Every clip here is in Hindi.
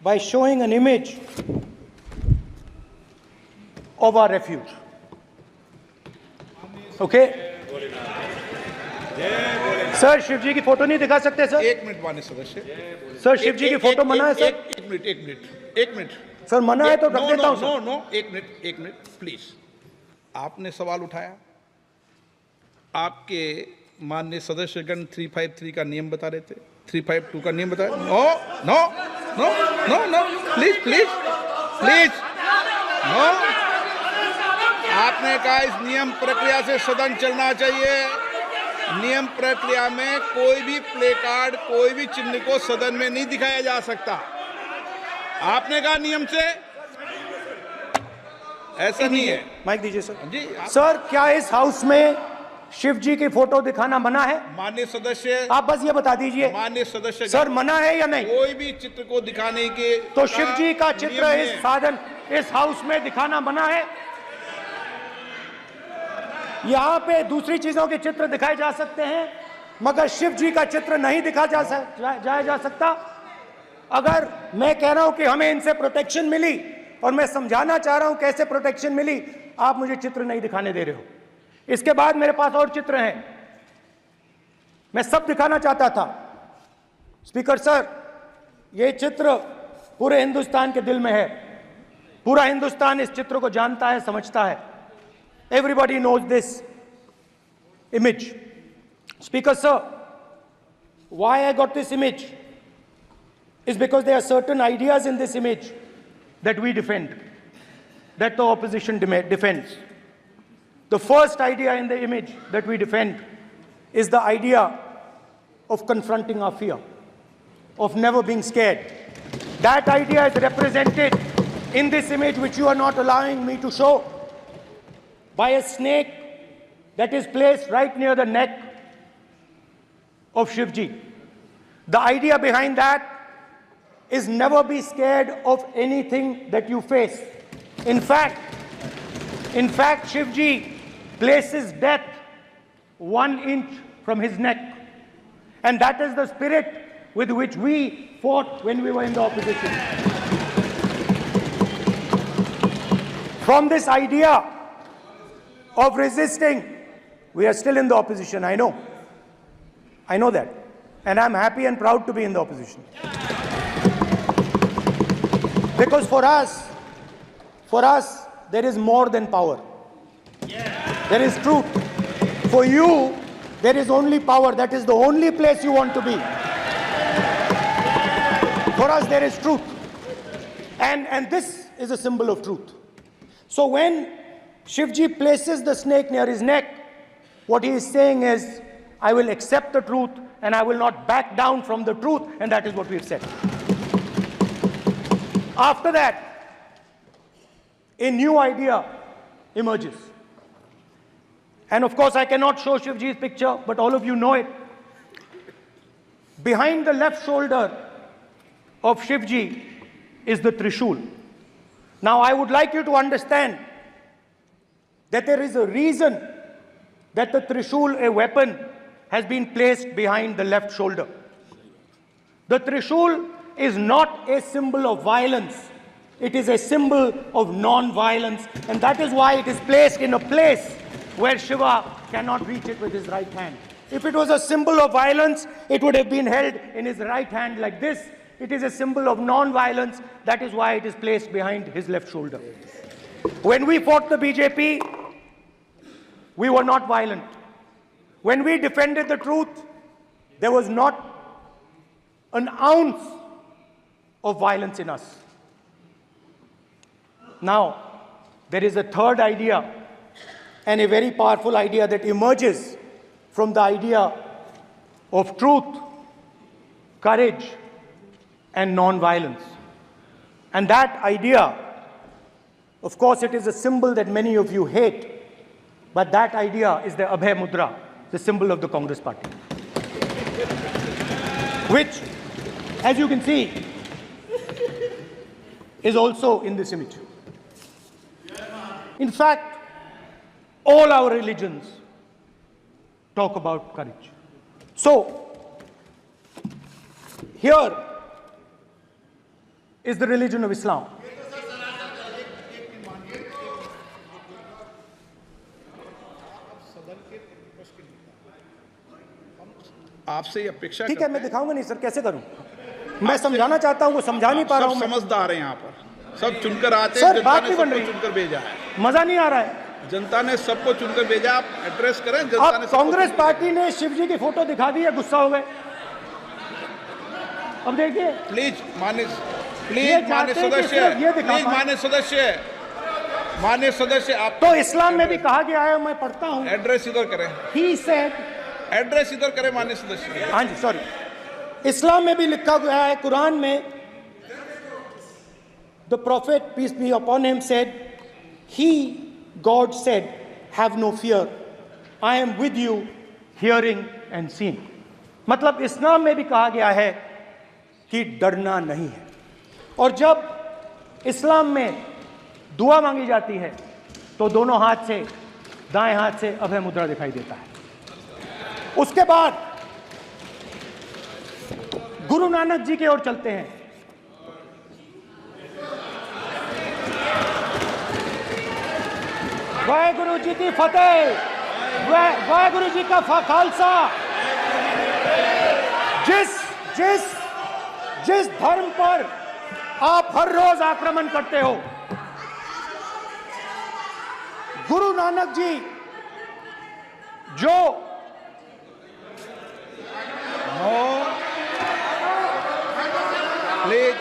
by showing an image of our refuge. Okay? Sir Shiv ji की फोटो नहीं दिखा सकते सर? एक मिनट माननीय सदस्य। सर शिव जी की फोटो मना है सर? एक मिनट सर मना है तो रख देता हूं सर। नो एक मिनट प्लीज। आपने सवाल उठाया, आपके माननीय सदस्यगण 353 का नियम बता रहे थे, 352 का नियम बताया। No please no. आपने कहा इस नियम प्रक्रिया से सदन चलना चाहिए। नियम प्रक्रिया में कोई भी प्ले कार्ड, कोई भी चिन्ह को सदन में नहीं दिखाया जा सकता। आपने कहा नियम से, ऐसा नहीं है। माइक दीजिए सर जी। सर क्या इस हाउस में शिव जी की फोटो दिखाना मना है? माननीय सदस्य, आप बस ये बता दीजिए माननीय सदस्य सर मना है या नहीं? कोई भी चित्र को दिखाने के तो शिव जी का चित्र नियम इस है। साधन इस हाउस में दिखाना मना है? यहाँ पे दूसरी चीजों के चित्र दिखाए जा सकते हैं मगर शिव जी का चित्र नहीं दिखा जा सकता। अगर मैं कह रहा हूं कि हमें इनसे प्रोटेक्शन मिली और मैं समझाना चाह रहा हूं कैसे प्रोटेक्शन मिली, आप मुझे चित्र नहीं दिखाने दे रहे हो। इसके बाद मेरे पास और चित्र हैं, मैं सब दिखाना चाहता था। स्पीकर सर, ये चित्र पूरे हिंदुस्तान के दिल में है। पूरा हिंदुस्तान इस चित्र को जानता है, समझता है। Everybody knows this image. Speaker sir, why I got this image is because there are certain ideas in this image that we defend, that the opposition defends. The first idea in the image that we defend is the idea of confronting our fear, of never being scared. That idea is represented in this image, which you are not allowing me to show, by a snake that is placed right near the neck of Shivji. The idea behind that is never be scared of anything that you face. In fact, Shivji places death 1 inch from his neck. And that is the spirit with which we fought when we were in the opposition. From this idea of resisting, we are still in the opposition, I know. I know that. And I'm happy and proud to be in the opposition. Because for us, there is more than power. There is truth. For you, there is only power. That is the only place you want to be. For us, there is truth. And this is a symbol of truth. So when Shivji places the snake near his neck, what he is saying is, I will accept the truth and I will not back down from the truth, and that is what we have said. After that, a new idea emerges. And of course, I cannot show Shivji's picture, but all of you know it. Behind the left shoulder of Shivji is the Trishul. Now, I would like you to understand that there is a reason that the Trishul, a weapon, has been placed behind the left shoulder. The Trishul is not a symbol of violence. It is a symbol of non-violence, and that is why it is placed in a place where Shiva cannot reach it with his right hand. If it was a symbol of violence, it would have been held in his right hand like this. It is a symbol of non-violence. That is why it is placed behind his left shoulder. When we fought the BJP, we were not violent. When we defended the truth, there was not an ounce of violence in us. Now, there is a third idea, and a very powerful idea that emerges from the idea of truth, courage, and non-violence. And that idea, of course, it is a symbol that many of you hate, but that idea is the Abhay Mudra, the symbol of the Congress Party, which, as you can see, is also in this image. In fact, all our religions talk about courage. So, here, is the religion of Islam. आपसे ये अपेक्षा ठीक है, करते मैं हैं। दिखाऊंगा नहीं सर, कैसे करूं? मैं समझाना चाहता हूं, वो समझा नहीं पा रहा सब हूं मैं। समझदार हैं यहाँ पर, सब चुनकर आते हैं। सर, जनता बात ने नहीं बन सबको रही। चुनकर भेजा है, मजा नहीं आ रहा है। जनता ने सबको चुनकर भेजा। आप एड्रेस करें, जनता अब ने सबको कांग्रेस चुनकर पार्टी ने शिव जी की फोटो दिखा दी है, गुस्सा हो गए। अब देखिए, प्लीज मान्य ये प्लीज मान्य चाहते हैं कि सदस्य, सिर्फ ये दिखा प्लीज पाएं। मान्य सदस्य आप तो इस्लाम में भी कहा गया है, मैं पढ़ता हूं, एड्रेस इधर करें, ही सेड, एड्रेस इधर करें मान्य सदस्य। हाँ जी सॉरी, इस्लाम में भी लिखा गया है, कुरान में, the prophet peace be upon him said, he God said, have no fear, I am with you hearing and seeing. मतलब इस्लाम में भी कहा गया है कि डरना नहीं है। और जब इस्लाम में दुआ मांगी जाती है तो दोनों हाथ से, दाएं हाथ से अभय मुद्रा दिखाई देता है। उसके बाद गुरु नानक जी की ओर चलते हैं। वाहेगुरु जी की फतेह, वाहेगुरु जी का खालसा। जिस धर्म पर आप हर रोज आक्रमण करते हो, गुरु नानक जी जो please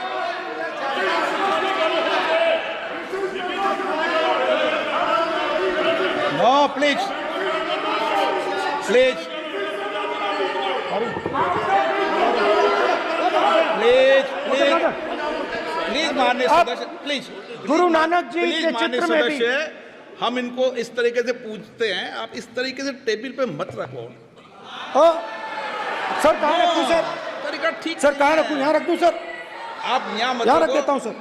no, please please please please please मान्य सदस्य, please Guru Nanak ji please के मान्य चित्र में भी, सदस्य, हम इनको इस तरीके से पूछते हैं, आप इस तरीके से टेबल पे मत रखो। सर कहाँ रखूं सर? तरीका ठीक सर कहाँ नहीं रखूं? है। यहाँ रख दूं सर? आप यहाँ मत यहाँ रख रखो। देता हूं सर।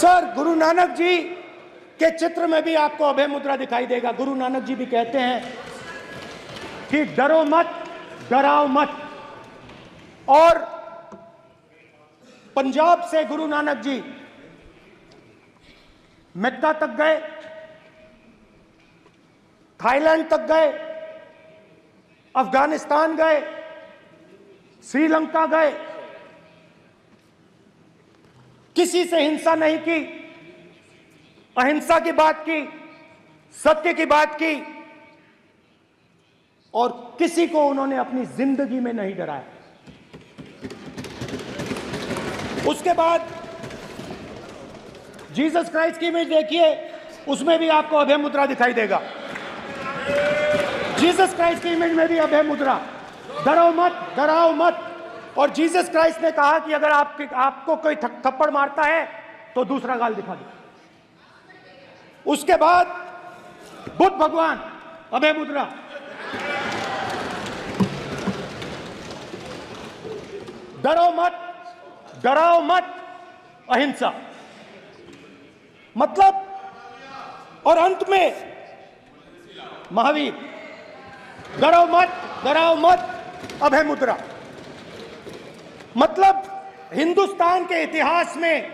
सर गुरु नानक जी के चित्र में भी आपको अभय मुद्रा दिखाई देगा। गुरु नानक जी भी कहते हैं कि डरो मत, डराओ मत। और पंजाब से गुरु नानक जी मक्का तक गए, थाईलैंड तक गए, अफगानिस्तान गए, श्रीलंका गए, किसी से हिंसा नहीं की, अहिंसा की बात की, सत्य की बात की, और किसी को उन्होंने अपनी जिंदगी में नहीं डराया। उसके बाद जीसस क्राइस्ट की इमेज देखिए, उसमें भी आपको अभय मुद्रा दिखाई देगा। जीसस क्राइस्ट की इमेज में भी अभय मुद्रा, डरो मत, डराओ मत। और जीसस क्राइस्ट ने कहा कि अगर आपको कोई थप्पड़ मारता है तो दूसरा गाल दिखा दो। उसके बाद बुद्ध भगवान, अभय मुद्रा। डरो मत, डराओ मत, अहिंसा। मतलब, और अंत में महावीर, डरो मत, डराओ मत, अभय मुद्रा। मतलब हिंदुस्तान के इतिहास में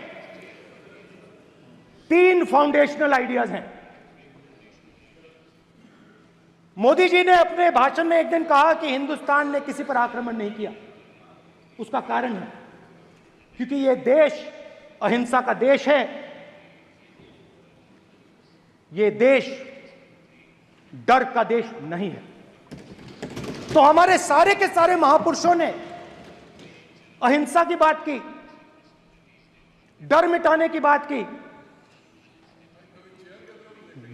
3 फाउंडेशनल आइडियाज हैं। मोदी जी ने अपने भाषण में एक दिन कहा कि हिंदुस्तान ने किसी पर आक्रमण नहीं किया। उसका कारण है क्योंकि यह देश अहिंसा का देश है। यह देश डर का देश नहीं है। तो हमारे सारे के सारे महापुरुषों ने अहिंसा की बात की, डर मिटाने की बात की।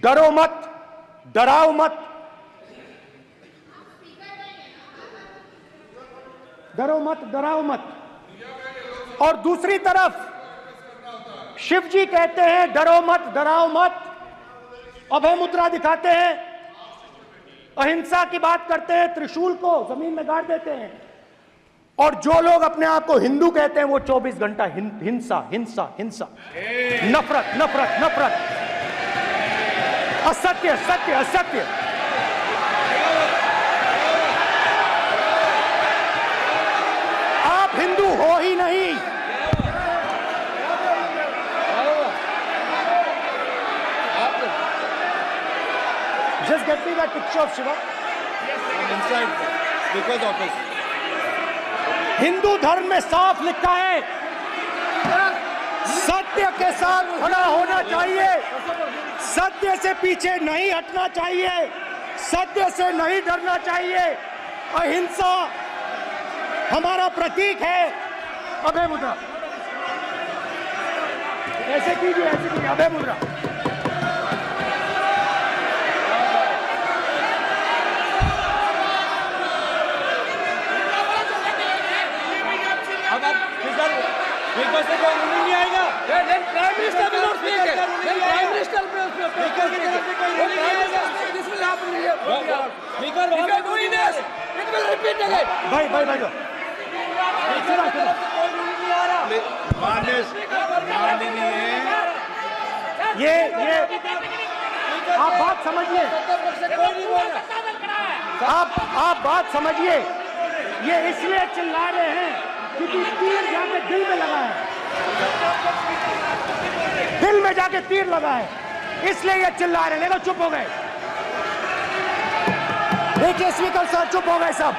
डरो मत, डराओ मत, डरो मत, डराओ मत। और दूसरी तरफ शिव जी कहते हैं डरो मत, डराओ मत, अभय मुद्रा दिखाते हैं, अहिंसा की बात करते हैं, त्रिशूल को जमीन में गाड़ देते हैं। और जो लोग अपने आप को हिंदू कहते हैं वो 24 घंटा हिंसा, हिंसा, हिंसा, नफरत, नफरत, नफरत। असत्य, सत्य, असत्य। आप हिंदू हो ही नहीं। Just get me that picture of Shiva. Inside speaker's office. Hindu धर्म में साफ लिखा है, सत्य के साथ खड़ा होना चाहिए, सत्य से पीछे नहीं हटना चाहिए, सत्य से नहीं डरना चाहिए। अहिंसा हमारा प्रतीक है। अभय मुद्रा, ऐसे कीजिए, अभय मुद्रा। स्पीकर से कोई रूलिंग नहीं आएगा। प्राइम मिनिस्टर भी नोट स्पीक है। प्राइम मिनिस्टर पे स्पीकर की तरफ से कोई रूलिंग नहीं आएगा। This will happen speaker if you doing this it will repeat again. भाई कोई रूलिंग नहीं आ रहा। माननीय ये आप बात समझिए, कोई नहीं बोल रहा। आप बात समझिए। ये इसलिए चिल्ला रहे हैं क्योंकि तीर जाके दिल में लगा है, दिल में जाके तीर लगा है, इसलिए ये चिल्ला रहे हैं। नहीं तो चुप हो गए। देखिए स्पीकर साहब, चुप हो गए सब।